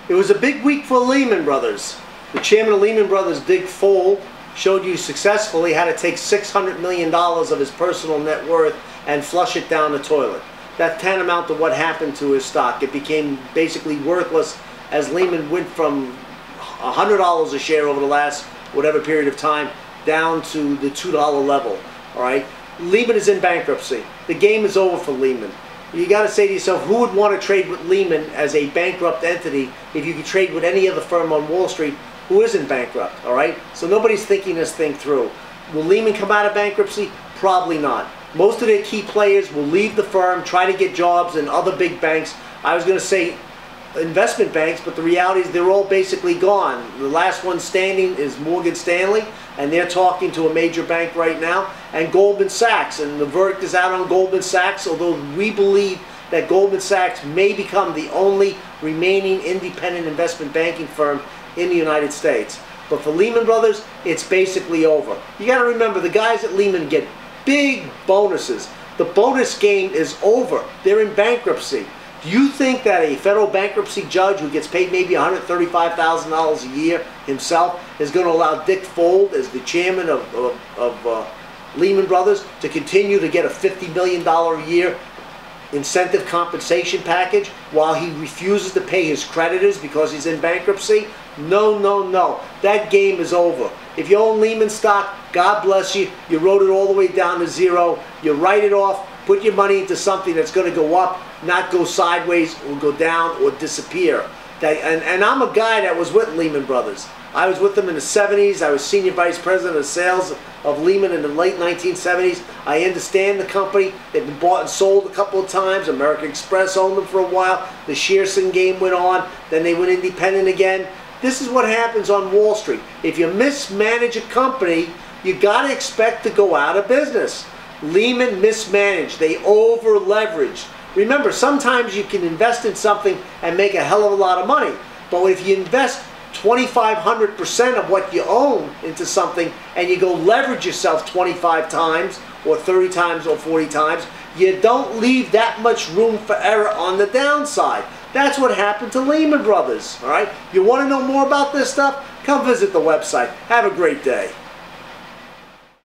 It was a big week for Lehman Brothers. The chairman of Lehman Brothers, Dick Fuld, showed you successfully how to take $600 million of his personal net worth and flush it down the toilet. That's tantamount to what happened to his stock. It became basically worthless as Lehman went from $100 a share over the last whatever period of time down to the $2 level. All right, Lehman is in bankruptcy. The game is over for Lehman. You got to say to yourself, who would want to trade with Lehman as a bankrupt entity if you could trade with any other firm on Wall Street who isn't bankrupt? All right, so nobody's thinking this thing through. Will Lehman come out of bankruptcy? Probably not. Most of their key players will leave the firm, try to get jobs in other big banks. I was going to say investment banks, but the reality is they're all basically gone. The last one standing is Morgan Stanley, and they're talking to a major bank right now, and Goldman Sachs, and the verdict is out on Goldman Sachs, although we believe that Goldman Sachs may become the only remaining independent investment banking firm in the United States. But for Lehman Brothers, it's basically over. You got to remember, the guys at Lehman get big bonuses. The bonus game is over. They're in bankruptcy. Do you think that a federal bankruptcy judge who gets paid maybe $135,000 a year himself is going to allow Dick Fuld, as the chairman of Lehman Brothers, to continue to get a $50 million a year incentive compensation package while he refuses to pay his creditors because he's in bankruptcy? No, no, no. That game is over. If you own Lehman stock, God bless you. You wrote it all the way down to zero. You write it off. Put your money into something that's going to go up, not go sideways or go down or disappear. And I'm a guy that was with Lehman Brothers. I was with them in the 70s. I was senior vice president of sales of Lehman in the late 1970s. I understand the company. They've been bought and sold a couple of times. American Express owned them for a while. The Shearson game went on. Then they went independent again. This is what happens on Wall Street. If you mismanage a company, you got to expect to go out of business. Lehman mismanaged. They over-leveraged. Remember, sometimes you can invest in something and make a hell of a lot of money. But if you invest 2,500% of what you own into something and you go leverage yourself 25 times or 30 times or 40 times, you don't leave that much room for error on the downside. That's what happened to Lehman Brothers. All right? You want to know more about this stuff? Come visit the website. Have a great day.